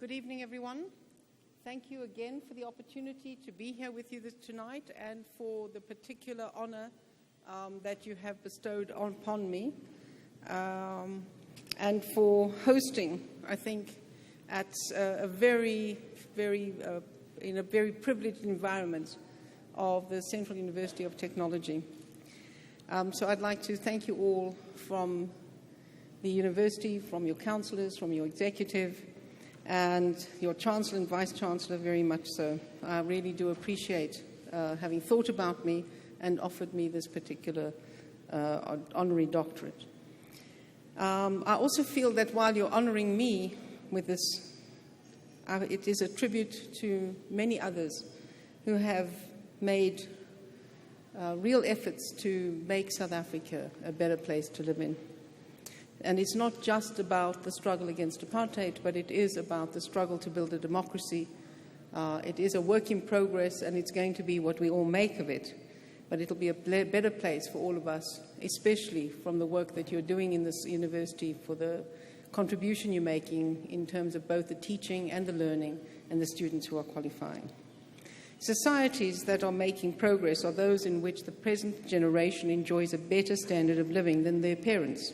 Good evening, everyone. Thank you again for the opportunity to be here with you tonight and for the particular honor that you have bestowed upon me and for hosting, I think, at a very privileged environment of the Central University of Technology. So I'd like to thank you all from the university, from your counselors, from your executive, and your Chancellor and Vice-Chancellor very much so. I really do appreciate having thought about me and offered me this particular honorary doctorate. I also feel that while you're honoring me with this, it is a tribute to many others who have made real efforts to make South Africa a better place to live in. And it's not just about the struggle against apartheid, but it is about the struggle to build a democracy. It is a work in progress, and it's going to be what we all make of it. But it'll be a better place for all of us, especially from the work that you're doing in this university, for the contribution you're making in terms of both the teaching and the learning and the students who are qualifying. Societies that are making progress are those in which the present generation enjoys a better standard of living than their parents.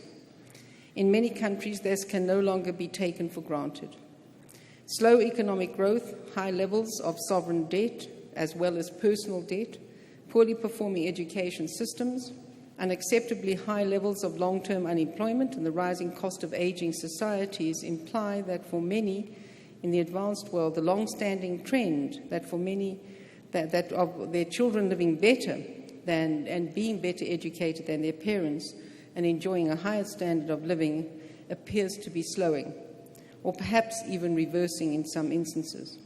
In many countries, this can no longer be taken for granted. Slow economic growth, high levels of sovereign debt, as well as personal debt, poorly performing education systems, unacceptably high levels of long-term unemployment, and the rising cost of aging societies imply that for many in the advanced world, the long-standing trend that for many that of their children living better than and being better educated than their parents and enjoying a higher standard of living appears to be slowing, or perhaps even reversing in some instances.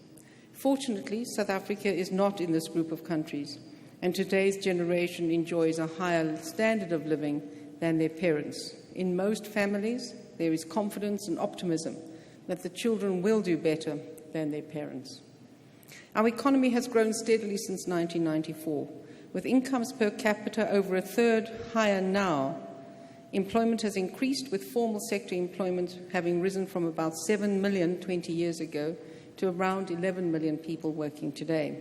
Fortunately, South Africa is not in this group of countries, and today's generation enjoys a higher standard of living than their parents. In most families, there is confidence and optimism that the children will do better than their parents. Our economy has grown steadily since 1994, with incomes per capita over a third higher now. Employment has increased, with formal sector employment having risen from about 7 million 20 years ago to around 11 million people working today.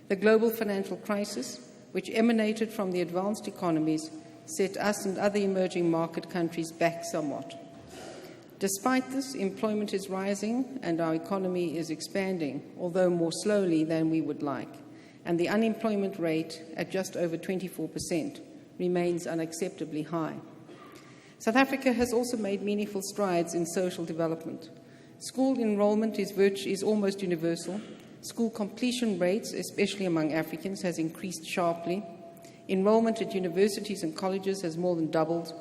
The global financial crisis, which emanated from the advanced economies, set us and other emerging market countries back somewhat. Despite this, employment is rising and our economy is expanding, although more slowly than we would like, and the unemployment rate at just over 24% remains unacceptably high. South Africa has also made meaningful strides in social development. School enrollment is almost universal. School completion rates, especially among Africans, has increased sharply. Enrollment at universities and colleges has more than doubled,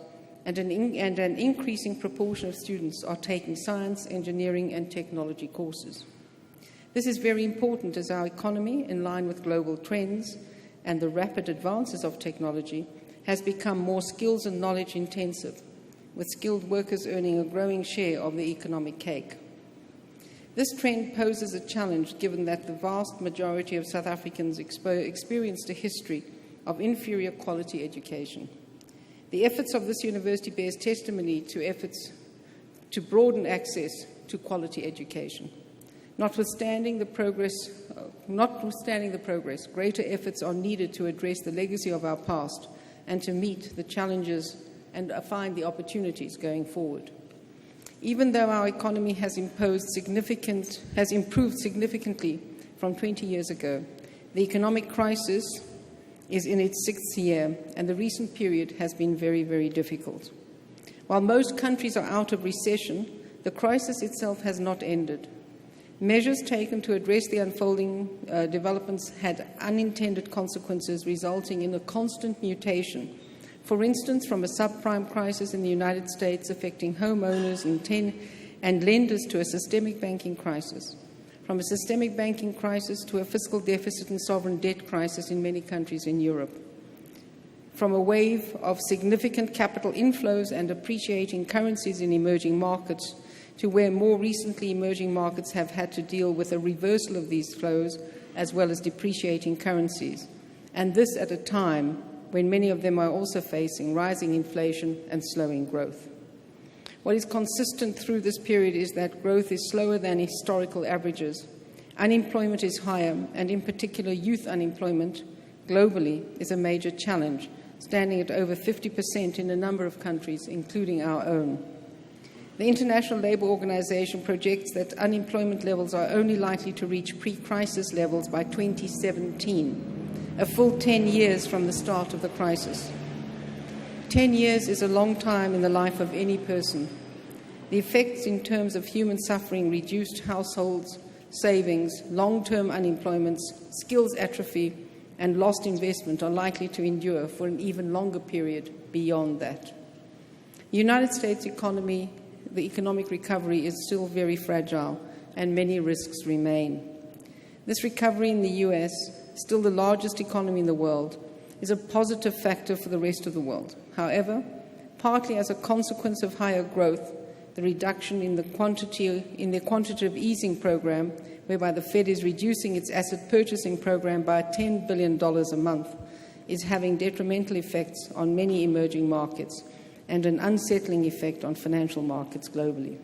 and an increasing proportion of students are taking science, engineering, and technology courses. This is very important as our economy, in line with global trends and the rapid advances of technology, has become more skills and knowledge intensive, with skilled workers earning a growing share of the economic cake. This trend poses a challenge given that the vast majority of South Africans experienced a history of inferior quality education. The efforts of this university bears testimony to efforts to broaden access to quality education. Notwithstanding the progress, greater efforts are needed to address the legacy of our past and to meet the challenges and find the opportunities going forward. Even though our economy has improved significantly from 20 years ago, the economic crisis is in its sixth year, and the recent period has been very, very difficult. While most countries are out of recession, the crisis itself has not ended. Measures taken to address the unfolding developments had unintended consequences, resulting in a constant mutation. For instance, from a subprime crisis in the United States affecting homeowners and lenders to a systemic banking crisis, from a systemic banking crisis to a fiscal deficit and sovereign debt crisis in many countries in Europe, from a wave of significant capital inflows and appreciating currencies in emerging markets to where more recently emerging markets have had to deal with a reversal of these flows as well as depreciating currencies, and this at a time when many of them are also facing rising inflation and slowing growth. What is consistent through this period is that growth is slower than historical averages. Unemployment is higher, and in particular youth unemployment globally is a major challenge, standing at over 50% in a number of countries, including our own. The International Labour Organization projects that unemployment levels are only likely to reach pre-crisis levels by 2017, a full 10 years from the start of the crisis. 10 years is a long time in the life of any person. The effects in terms of human suffering, reduced households, savings, long-term unemployment, skills atrophy, and lost investment are likely to endure for an even longer period beyond that. The United States economy, the economic recovery is still very fragile, and many risks remain. This recovery in the US, still the largest economy in the world, is a positive factor for the rest of the world. However, partly as a consequence of higher growth, the reduction in the quantitative easing program, whereby the Fed is reducing its asset purchasing program by $10 billion a month, is having detrimental effects on many emerging markets and an unsettling effect on financial markets globally.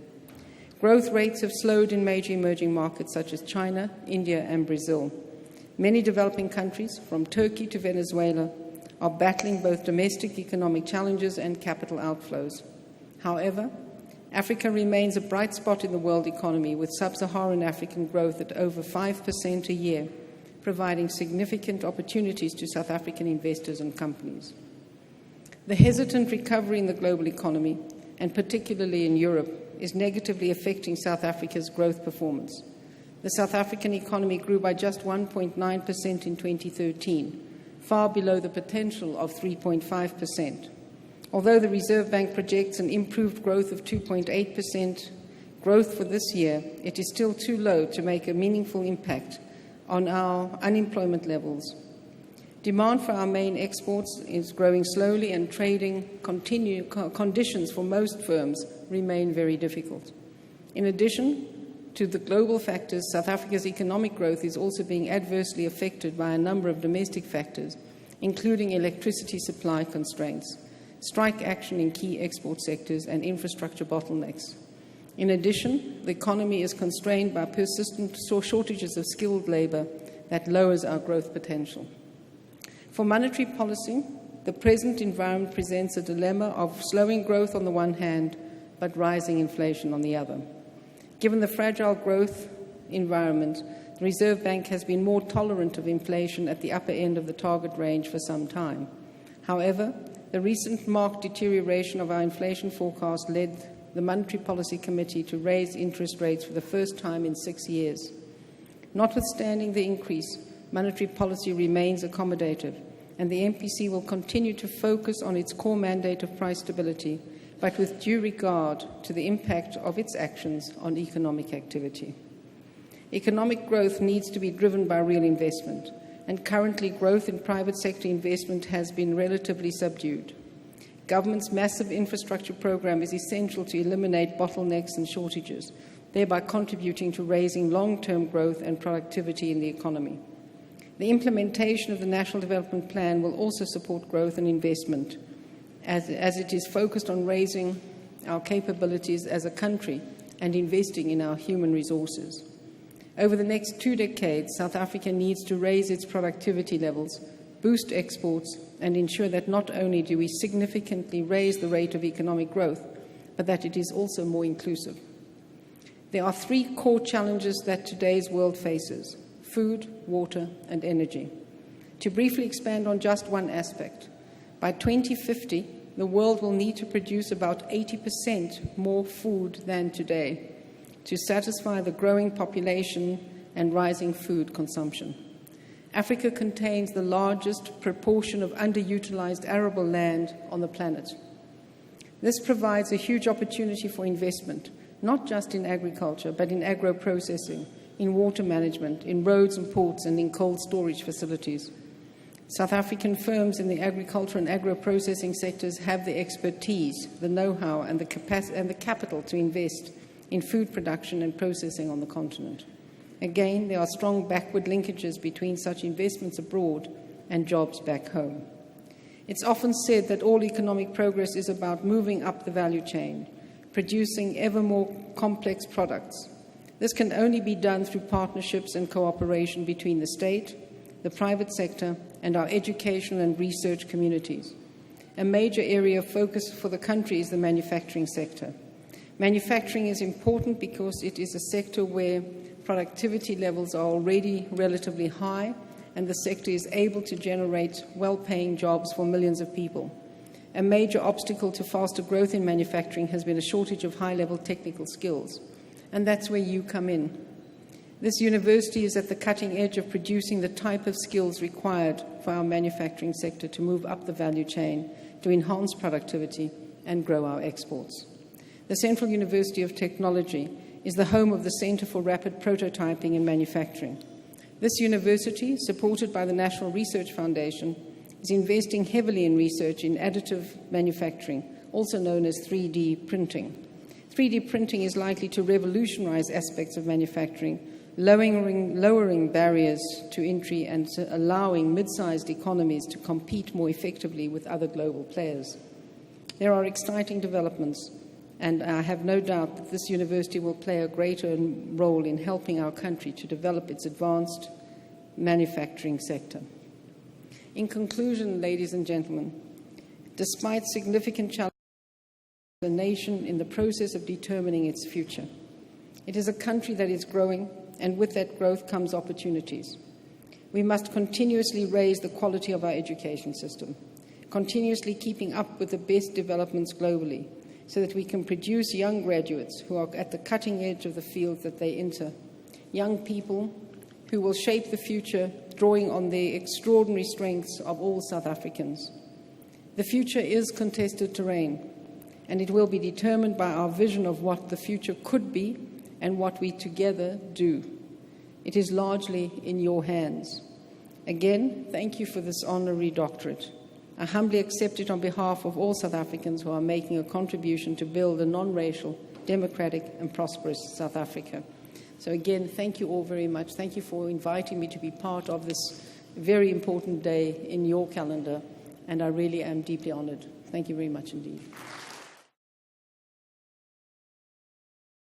Growth rates have slowed in major emerging markets such as China, India, and Brazil. Many developing countries, from Turkey to Venezuela, are battling both domestic economic challenges and capital outflows. However, Africa remains a bright spot in the world economy, with sub-Saharan African growth at over 5% a year, providing significant opportunities to South African investors and companies. The hesitant recovery in the global economy, and particularly in Europe, is negatively affecting South Africa's growth performance. The South African economy grew by just 1.9% in 2013, far below the potential of 3.5%. Although the Reserve Bank projects an improved growth of 2.8% growth for this year, it is still too low to make a meaningful impact on our unemployment levels. Demand for our main exports is growing slowly, and trading conditions for most firms remain very difficult. In addition to the global factors, South Africa's economic growth is also being adversely affected by a number of domestic factors, including electricity supply constraints, strike action in key export sectors, and infrastructure bottlenecks. In addition, the economy is constrained by persistent shortages of skilled labor that lowers our growth potential. For monetary policy, the present environment presents a dilemma of slowing growth on the one hand, but rising inflation on the other. Given the fragile growth environment, the Reserve Bank has been more tolerant of inflation at the upper end of the target range for some time. However, the recent marked deterioration of our inflation forecast led the Monetary Policy Committee to raise interest rates for the first time in 6 years. Notwithstanding the increase, monetary policy remains accommodative, and the MPC will continue to focus on its core mandate of price stability, but with due regard to the impact of its actions on economic activity. Economic growth needs to be driven by real investment, and currently growth in private sector investment has been relatively subdued. Government's massive infrastructure program is essential to eliminate bottlenecks and shortages, thereby contributing to raising long-term growth and productivity in the economy. The implementation of the National Development Plan will also support growth and investment, as it is focused on raising our capabilities as a country and investing in our human resources. Over the next 2 decades, South Africa needs to raise its productivity levels, boost exports, and ensure that not only do we significantly raise the rate of economic growth, but that it is also more inclusive. There are 3 core challenges that today's world faces: food, water, and energy. To briefly expand on just one aspect, by 2050, the world will need to produce about 80% more food than today to satisfy the growing population and rising food consumption. Africa contains the largest proportion of underutilized arable land on the planet. This provides a huge opportunity for investment, not just in agriculture, but in agro-processing, in water management, in roads and ports, and in cold storage facilities. South African firms in the agriculture and agro-processing sectors have the expertise, the know-how, and the capacity and the capital to invest in food production and processing on the continent. Again, there are strong backward linkages between such investments abroad and jobs back home. It's often said that all economic progress is about moving up the value chain. producing ever more complex products. This can only be done through partnerships and cooperation between the state, the private sector, and our educational and research communities. A major area of focus for the country is the manufacturing sector. Manufacturing is important because it is a sector where productivity levels are already relatively high, and the sector is able to generate well-paying jobs for millions of people. A major obstacle to faster growth in manufacturing has been a shortage of high-level technical skills, and that's where you come in. This university is at the cutting edge of producing the type of skills required for our manufacturing sector to move up the value chain, to enhance productivity and grow our exports. The Central University of Technology is the home of the Center for Rapid Prototyping and Manufacturing. This university, supported by the National Research Foundation, is investing heavily in research in additive manufacturing, also known as 3D printing. 3D printing is likely to revolutionize aspects of manufacturing, lowering barriers to entry and allowing mid-sized economies to compete more effectively with other global players. There are exciting developments, and I have no doubt that this university will play a greater role in helping our country to develop its advanced manufacturing sector. In conclusion, ladies and gentlemen, despite significant challenges, the nation in the process of determining its future. It is a country that is growing, and with that growth comes opportunities. We must continuously raise the quality of our education system, continuously keeping up with the best developments globally, so that we can produce young graduates who are at the cutting edge of the fields that they enter, young people who will shape the future, drawing on the extraordinary strengths of all South Africans. The future is contested terrain, and it will be determined by our vision of what the future could be and what we together do. It is largely in your hands. Again, thank you for this honorary doctorate. I humbly accept it on behalf of all South Africans who are making a contribution to build a non-racial, democratic and prosperous South Africa. So again, thank you all very much. Thank you for inviting me to be part of this very important day in your calendar, and I really am deeply honored. Thank you very much indeed.